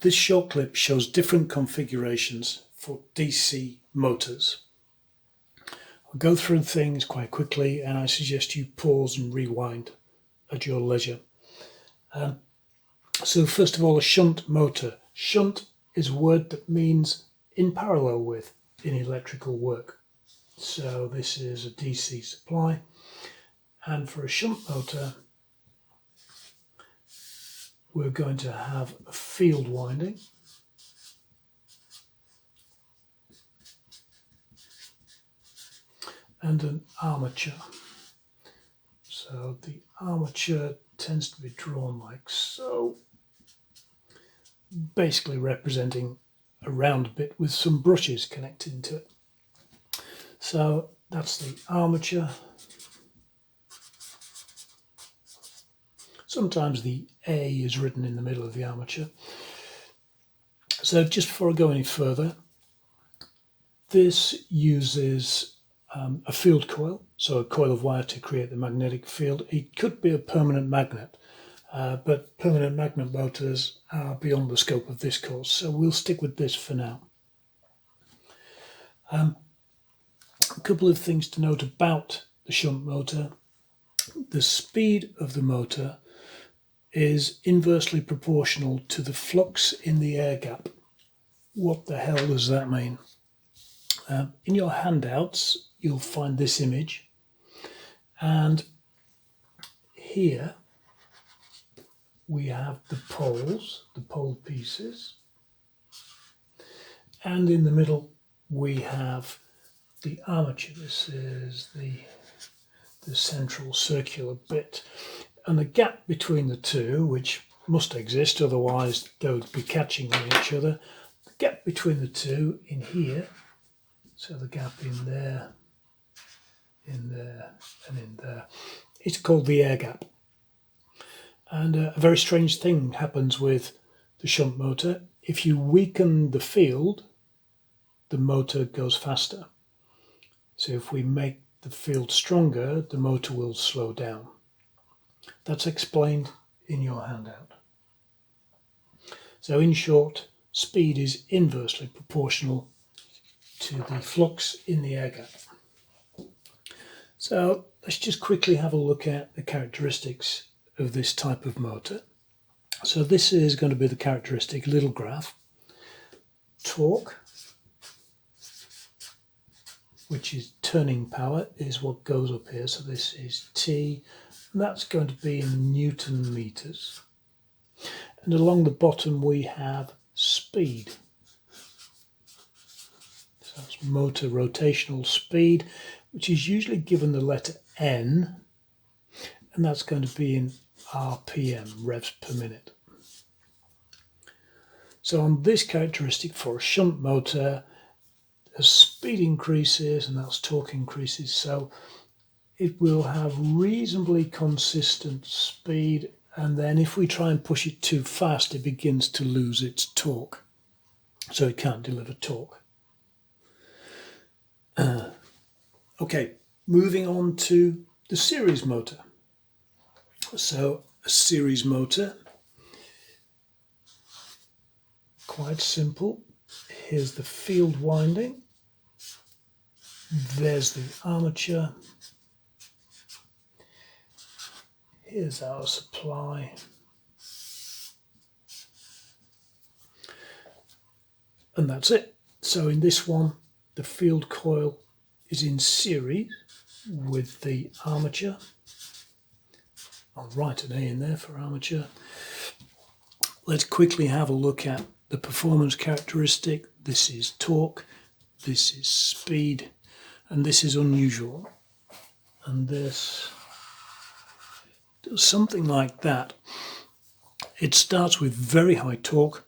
This short clip shows different configurations for DC motors. I'll go through things quite quickly and I suggest you pause and rewind at your leisure. So first of all, a shunt motor. Shunt is a word that means in parallel with in electrical work. So this is a DC supply, and for a shunt motor we're going to have a field winding, and an armature. So the armature tends to be drawn like so, basically representing a round bit with some brushes connected to it. So that's the armature. Sometimes the A is written in the middle of the armature. So just before I go any further, this uses a field coil, so a coil of wire to create the magnetic field. It could be a permanent magnet, but permanent magnet motors are beyond the scope of this course, so we'll stick with this for now. A couple of things to note about the shunt motor. The speed of the motor is inversely proportional to the flux in the air gap. What the hell does that mean? In your handouts you'll find this image, and here we have the poles, the pole pieces, and in the middle we have the armature. This is the central circular bit, and the gap between the two, which must exist, otherwise they would be catching on each other. The gap between the two in here, so the gap in there, and in there, it's called the air gap. And a very strange thing happens with the shunt motor. If you weaken the field, the motor goes faster. So if we make the field stronger, the motor will slow down. That's explained in your handout. So in short, speed is inversely proportional to the flux in the air gap. So let's just quickly have a look at the characteristics of this type of motor. So this is going to be the characteristic little graph. Torque, which is turning power, is what goes up here. So this is T, and that's going to be in Newton meters. And along the bottom we have speed. So that's motor rotational speed, which is usually given the letter N, and that's going to be in RPM, revs per minute. So on this characteristic for a shunt motor, as speed increases, and that's torque increases, so it will have reasonably consistent speed, and then if we try and push it too fast, it begins to lose its torque, so it can't deliver torque. Okay, moving on to the series motor. So a series motor, quite simple. Here's the field winding, there's the armature, here's our supply, and that's it. So in this one, the field coil is in series with the armature. I'll write an A in there for armature. Let's quickly have a look at the performance characteristic. This is torque, this is speed, and this is unusual. And this does something like that. It starts with very high torque,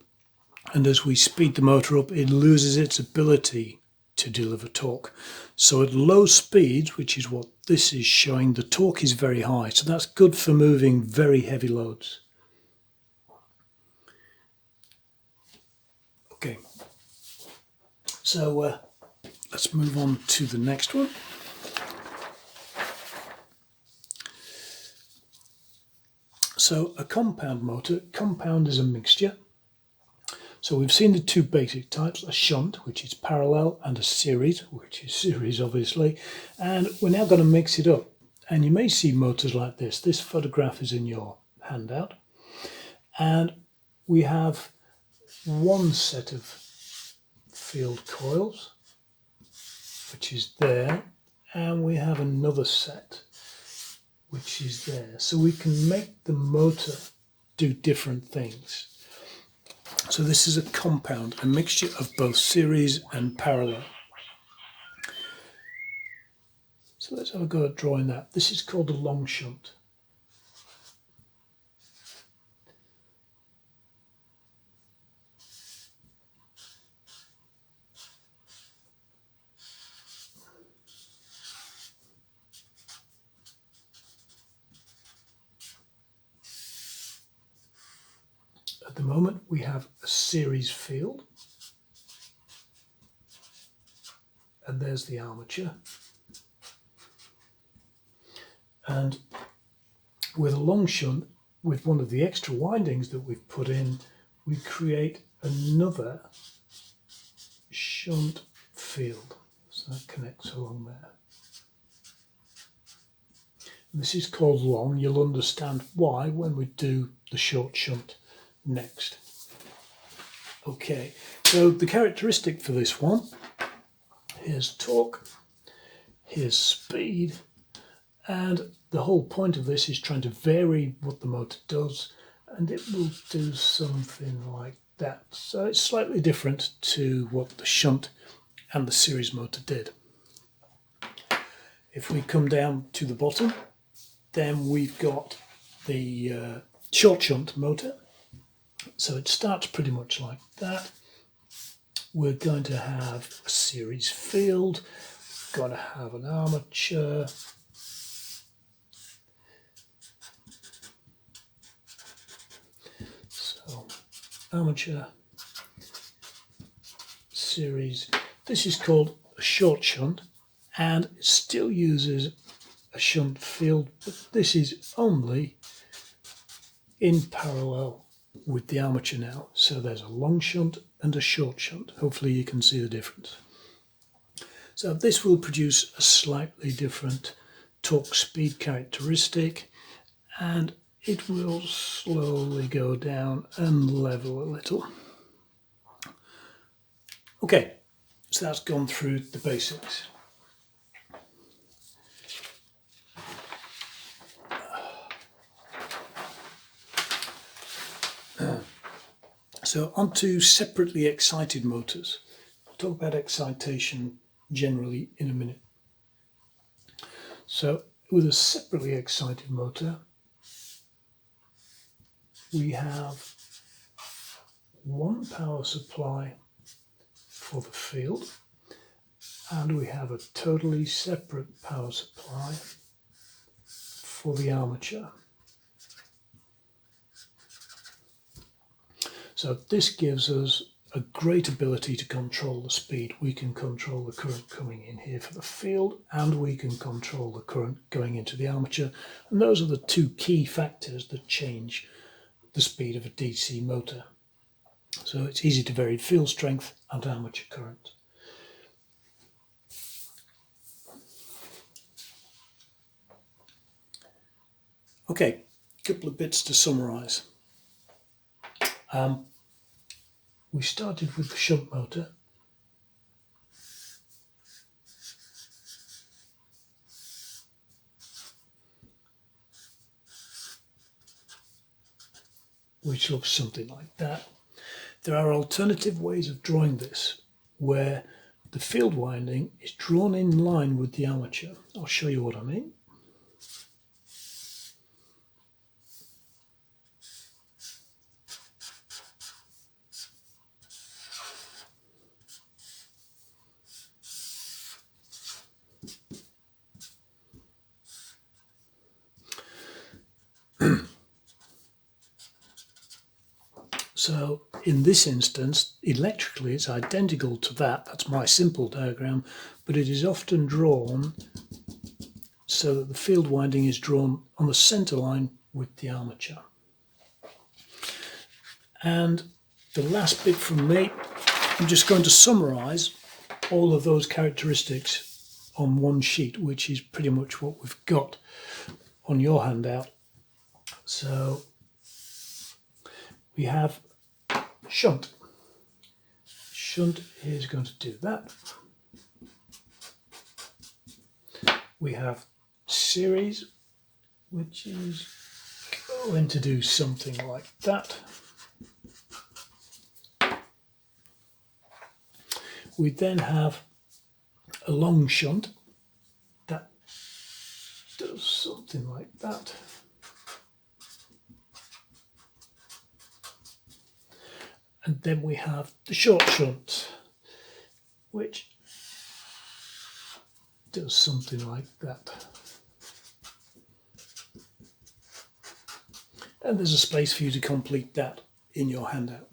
and as we speed the motor up, it loses its ability to deliver torque. So at low speeds, which is what this is showing, the torque is very high. So that's good for moving very heavy loads. Okay, so let's move on to the next one. So a compound motor. Compound is a mixture. So we've seen the two basic types, a shunt, which is parallel, and a series, which is series obviously, and we're now going to mix it up. And you may see motors like this. This photograph is in your handout, and we have one set of field coils, which is there, and we have another set, which is there. So we can make the motor do different things. So this is a compound, a mixture of both series and parallel. So let's have a go at drawing that. This is called a long shunt. At the moment we have a series field, and there's the armature. And with a long shunt, with one of the extra windings that we've put in, we create another shunt field. So that connects along there. And this is called long. You'll understand why when we do the short shunt next. Okay, so the characteristic for this one, here's torque, here's speed, and the whole point of this is trying to vary what the motor does, and it will do something like that. So it's slightly different to what the shunt and the series motor did. If we come down to the bottom, then we've got the short shunt motor. So it starts pretty much like that. We're going to have a series field, going to have an armature, so armature, series. This is called a short shunt, and it still uses a shunt field, but this is only in parallel with the armature now. So there's a long shunt and a short shunt. Hopefully you can see the difference. So this will produce a slightly different torque speed characteristic, and it will slowly go down and level a little. Okay, so that's gone through the basics. So on to separately excited motors. I'll talk about excitation generally in a minute. So with a separately excited motor, we have one power supply for the field, and we have a totally separate power supply for the armature. So this gives us a great ability to control the speed. We can control the current coming in here for the field, and we can control the current going into the armature. And those are the two key factors that change the speed of a DC motor. So it's easy to vary field strength and armature current. Okay, a couple of bits to summarise. We started with the shunt motor. Which looks something like that. There are alternative ways of drawing this, where the field winding is drawn in line with the armature. I'll show you what I mean. So in this instance, electrically it's identical to that. That's my simple diagram, but it is often drawn so that the field winding is drawn on the center line with the armature. And the last bit from me, I'm just going to summarise all of those characteristics on one sheet, which is pretty much what we've got on your handout. So we have shunt. Shunt is going to do that. We have series, which is going to do something like that. We then have a long shunt that does something like that. And then we have the short shunt, which does something like that. And there's a space for you to complete that in your handout.